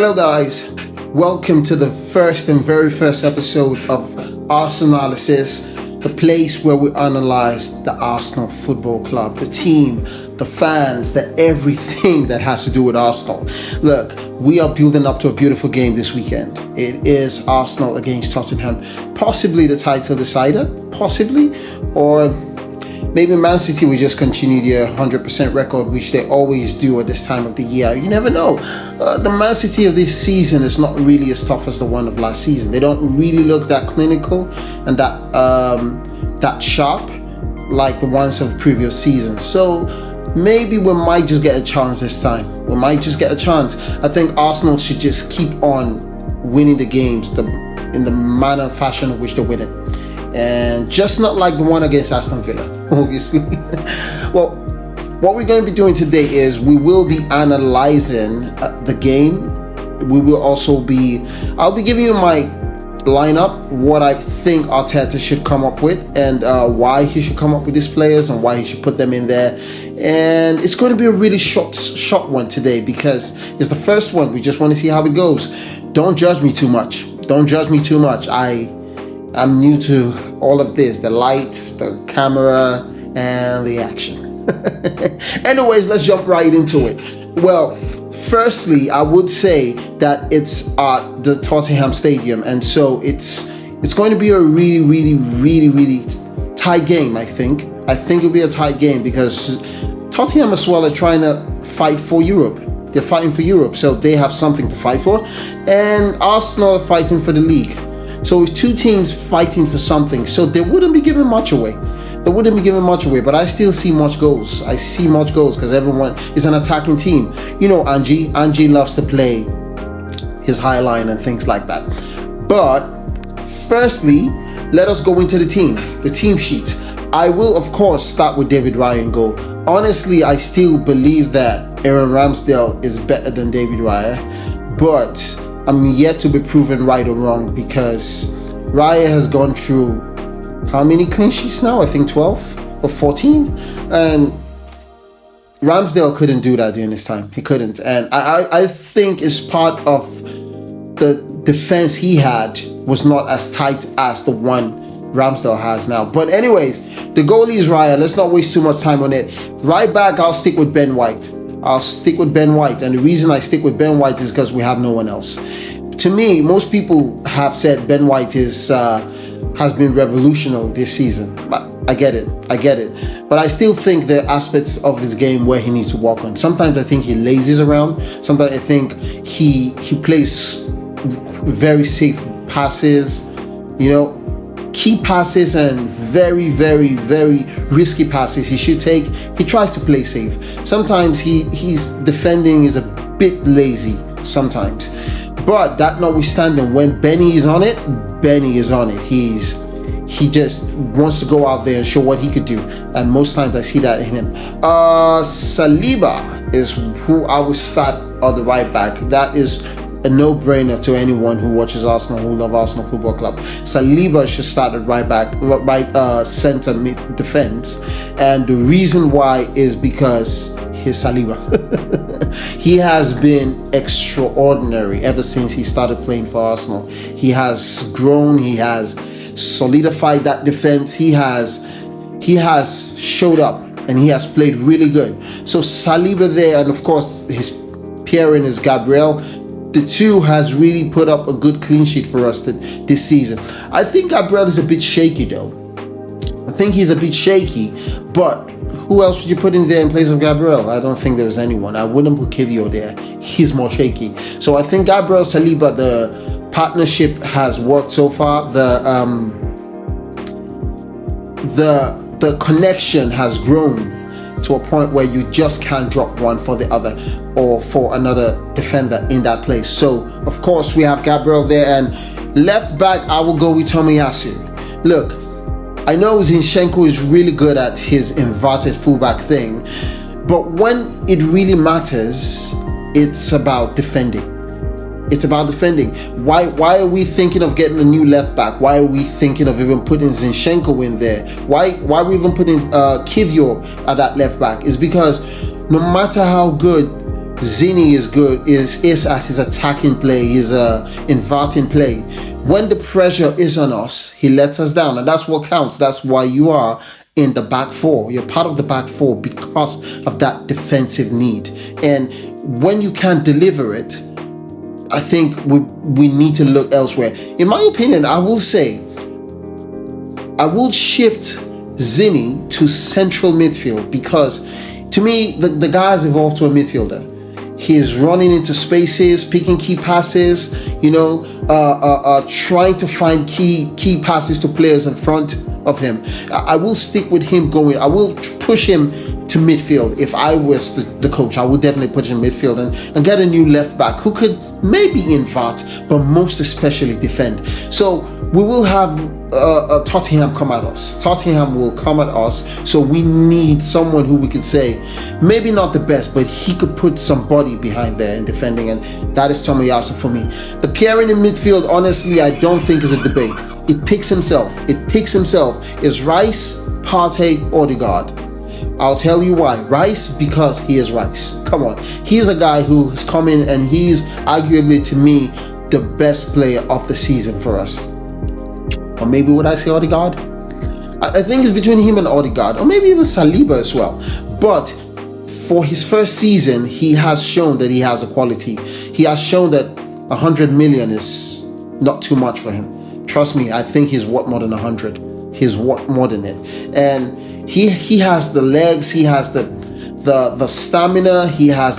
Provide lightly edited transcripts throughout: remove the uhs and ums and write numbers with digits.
Hello guys, welcome to the very first episode of Arsenalalysis, the place where we analyze the Arsenal Football Club, the team, the fans, everything that has to do with Arsenal. Look, we are building up to a beautiful game this weekend. It is Arsenal against Tottenham, possibly the title decider, or maybe Man City will just continue their 100% record, which they always do at this time of the year. You never know. The Man City of this season is not really as tough as the one of last season. They don't really look that clinical and that sharp like the ones of the previous season. So maybe we might just get a chance this time. I think Arsenal should just keep on winning the games in the manner and fashion in which they win it. And just not like the one against Aston Villa, obviously. Well, what we're going to be doing today is we will be analyzing the game. I'll be giving you my lineup, what I think Arteta should come up with, and why he should come up with these players and why he should put them in there. And it's going to be a really short one today because it's the first one. We just want to see how it goes. Don't judge me too much. I'm new to all of this, the light, the camera, and the action. Anyways, let's jump right into it. Well, firstly, I would say that it's at the Tottenham Stadium, and so it's going to be a really tight game, I think. I think it'll be a tight game because Tottenham as well are trying to fight for Europe. They're fighting for Europe, so they have something to fight for. And Arsenal are fighting for the league. So with two teams fighting for something, so they wouldn't be giving much away. But I still see much goals. Because everyone is an attacking team. You know, Angie loves to play his high line and things like that. But firstly, let us go into the team sheet. I will, of course, start with David Raya in goal. Honestly, I still believe that Aaron Ramsdale is better than David Raya, but I'm yet to be proven right or wrong because Raya has gone through how many clean sheets now? I think 12 or 14. And Ramsdale couldn't do that during his time. He couldn't. And I think it's part of the defense he had was not as tight as the one Ramsdale has now. But anyways, the goalie is Raya. Let's not waste too much time on it. Right back, I'll stick with Ben White. And the reason I stick with Ben White is because we have no one else. To me, most people have said Ben White has been revolutionary this season. But I get it. But I still think there are aspects of his game where he needs to work on. Sometimes I think he lazes around. Sometimes I think he plays very safe passes, key passes and very risky passes he should take. He tries to play safe. Sometimes his defending is a bit lazy sometimes. But that notwithstanding, when Benny is on it. He just wants to go out there and show what he could do. And most times I see that in him. Saliba is who I would start on the right back. That is a no-brainer to anyone who watches Arsenal, who love Arsenal Football Club. Saliba should start at right center mid defense, and the reason why is because he's Saliba. He has been extraordinary ever since he started playing for Arsenal. He has grown. He has solidified that defense. He has showed up and he has played really good. So Saliba there, and of course his pairing is Gabriel. The two has really put up a good clean sheet for us this season. I think Gabriel is a bit shaky though. But who else would you put in there in place of Gabriel? I don't think there's anyone. I wouldn't put Kivio there. He's more shaky. So I think Gabriel Saliba, the partnership has worked so far. The connection has grown to a point where you just can't drop one for the other or for another defender in that place. So of course we have Gabriel there, and left back I will go with Tomiyasu. Look, I know Zinchenko is really good at his inverted fullback thing, but when it really matters, it's about defending. Why are we thinking of getting a new left back? Why are we thinking of even putting Zinchenko in there? Why are we even putting Kivio at that left back? Is because no matter how good Zini is good, is at his attacking play, his inverting play. When the pressure is on us, he lets us down, and that's what counts. That's why you are in the back four. You're part of the back four because of that defensive need. And when you can't deliver it, I think we need to look elsewhere. In my opinion, I will say, I will shift Zini to central midfield, because to me, the guy has evolved to a midfielder. He is running into spaces, picking key passes, trying to find key passes to players in front of him. I will stick with him going. I will push him to midfield. If I was the coach, I would definitely put him in midfield and get a new left back who could maybe invert, but most especially defend. So we will have Tottenham come at us. Tottenham will come at us. So we need someone who we could say, maybe not the best, but he could put some body behind there in defending, and that is Tomiyasu for me. The pairing in midfield, honestly, I don't think is a debate. It picks himself. Is Rice, Partey, Odegaard? I'll tell you why. Rice, because he is Rice. Come on. He's a guy who has come in and he's arguably, to me, the best player of the season for us. Or maybe would I say Odegaard? I think it's between him and Odegaard, or maybe even Saliba as well. But for his first season, he has shown that he has the quality. He has shown that 100 million is not too much for him. Trust me, I think he's worth more than 100. He's worth more than it. And he has the legs, he has the stamina, he has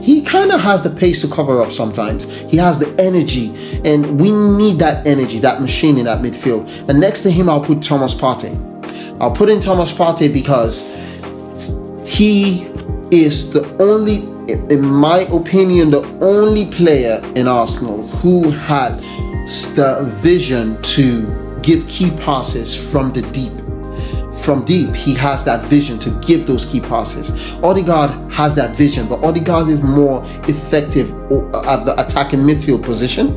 he kind of has the pace to cover up sometimes. He has the energy, and we need that energy, that machine in that midfield. And next to him, I'll put Thomas Partey. I'll put in Thomas Partey because he is the only, in my opinion, the only player in Arsenal who had the vision to give key passes from the deep. From deep, he has that vision to give those key passes. Odegaard has that vision, but Odegaard is more effective at the attacking midfield position.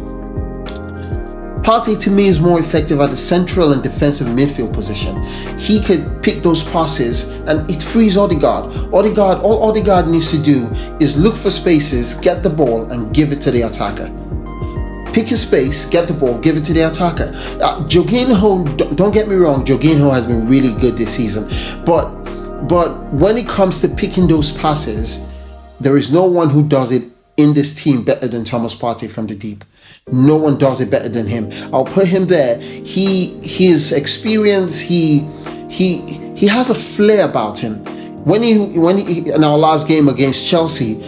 Partey, to me, is more effective at the central and defensive midfield position. He could pick those passes, and it frees Odegaard. All Odegaard needs to do is look for spaces, get the ball, and give it to the attacker. Pick his space, get the ball, give it to the attacker. Jorginho, don't get me wrong, Jorginho has been really good this season. But when it comes to picking those passes, there is no one who does it in this team better than Thomas Partey from the deep. No one does it better than him. I'll put him there. His experience, he has a flair about him. When he in our last game against Chelsea,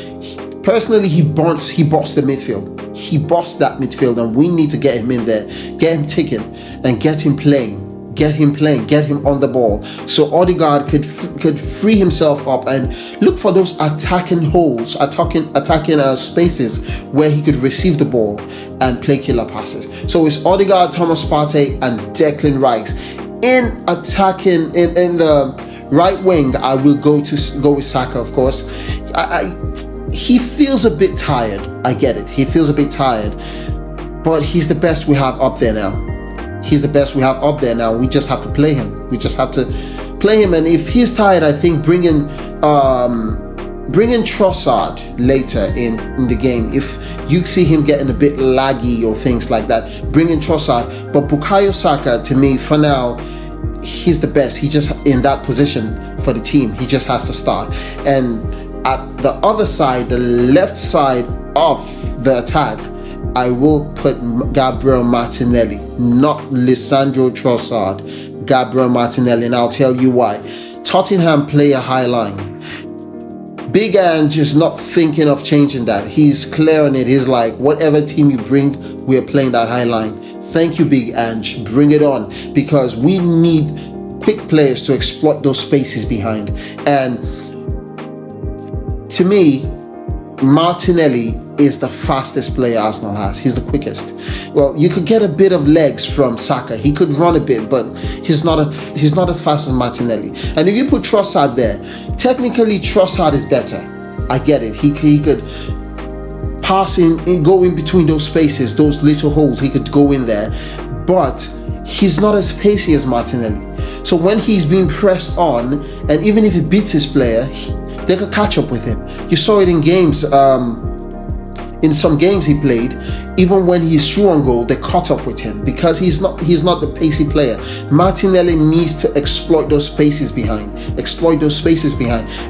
personally, he bossed the midfield. He bossed that midfield, and we need to get him in there, get him ticking, and get him playing, get him on the ball, so Odegaard could free himself up and look for those attacking holes, attacking spaces where he could receive the ball and play killer passes. So it's Odegaard, Thomas Partey, and Declan Rice. In attacking, in the right wing, I will go with Saka, of course. He feels a bit tired. I get it. He feels a bit tired. But he's the best we have up there now. We just have to play him. And if he's tired, I think bring in Trossard later in the game. If you see him getting a bit laggy or things like that, bring in Trossard. But Bukayo Saka, to me, for now, he's the best. He just in that position for the team. He just has to start. And at the other side, the left side of the attack, I will put Gabriel Martinelli, not Lisandro Trossard. Gabriel Martinelli, and I'll tell you why. Tottenham play a high line. Big Ange is not thinking of changing that. He's clear on it. He's like, whatever team you bring, we're playing that high line. Thank you, Big Ange. Bring it on, because we need quick players to exploit those spaces behind. And to me, Martinelli is the fastest player Arsenal has. He's the quickest. Well, you could get a bit of legs from Saka. He could run a bit, but he's not as fast as Martinelli. And if you put Trossard there, technically Trossard is better. I get it. He could pass in, go in between those spaces, those little holes. He could go in there, but he's not as pacey as Martinelli. So when he's being pressed on, and even if he beats his player, they could catch up with him. You saw it in games. In some games he played, even when he's through on goal, they caught up with him because he's not the pacey player. Martinelli needs to exploit those spaces behind,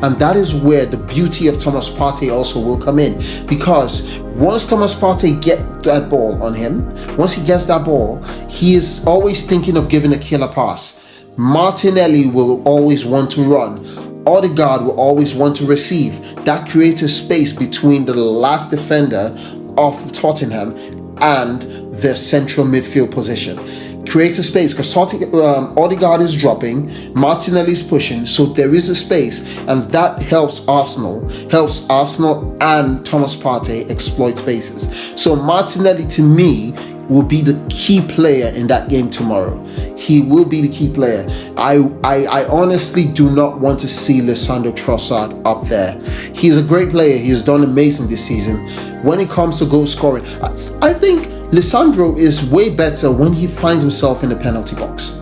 and that is where the beauty of Thomas Partey also will come in, because once Thomas Partey gets that ball on him, once he gets that ball, he is always thinking of giving a killer pass. Martinelli will always want to run. Odegaard will always want to receive. That creates a space between the last defender of Tottenham and the central midfield position. Creates a space because Odegaard is dropping, Martinelli is pushing, so there is a space, and that helps Arsenal and Thomas Partey exploit spaces. So Martinelli, to me, will be the key player in that game tomorrow. He will be the key player. I honestly do not want to see Lisandro Trossard up there. He's a great player. He has done amazing this season. When it comes to goal scoring, I think Lisandro is way better when he finds himself in the penalty box,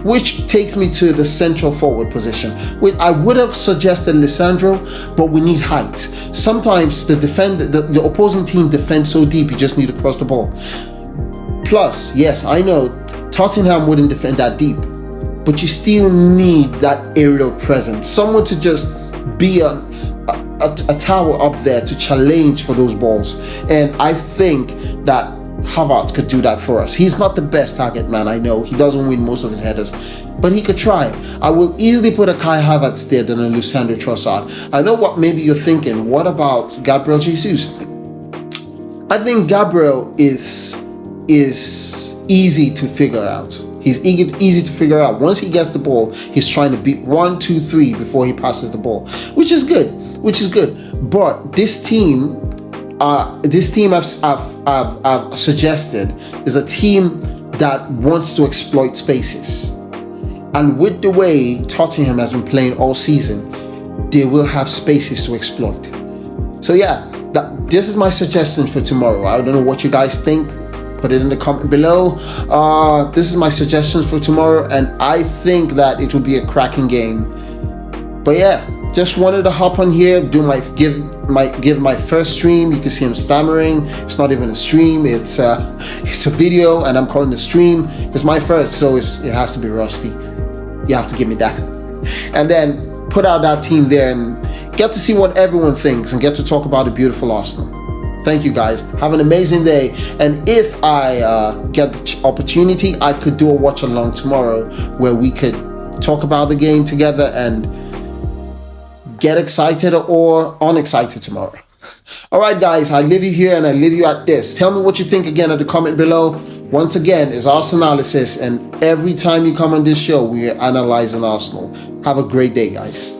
which takes me to the central forward position. I would have suggested Lisandro, but we need height. Sometimes the opposing team defends so deep, you just need to cross the ball. Plus, yes, I know Tottenham wouldn't defend that deep, but you still need that aerial presence. Someone to just be a tower up there to challenge for those balls. And I think that Havertz could do that for us. He's not the best target man, I know. He doesn't win most of his headers, but he could try. I will easily put a Kai Havertz there than a Lisandro Trossard. I know what maybe you're thinking. What about Gabriel Jesus? I think Gabriel is easy to figure out. He's easy to figure out. Once he gets the ball, he's trying to beat 1, 2, 3 before he passes the ball, which is good. But this team I've suggested is a team that wants to exploit spaces, and with the way Tottenham has been playing all season, they will have spaces to exploit. So yeah, this is my suggestion for tomorrow. I don't know what you guys think. Put it in the comment below. This is my suggestions for tomorrow, and I think that it will be a cracking game. But yeah, just wanted to hop on here, give my first stream. You can see I'm stammering. It's not even a stream. It's a video, and I'm calling it a stream. It's my first, so it has to be rusty. You have to give me that. And then put out that team there and get to see what everyone thinks and get to talk about the beautiful Arsenal. Thank you guys. Have an amazing day. And if I get the opportunity, I could do a watch along tomorrow where we could talk about the game together and get excited or unexcited tomorrow. All right, guys, I leave you here and I leave you at this. Tell me what you think again at the comment below. Once again, it's Arsenal Analysis, and every time you come on this show, we are analyzing Arsenal. Have a great day, guys.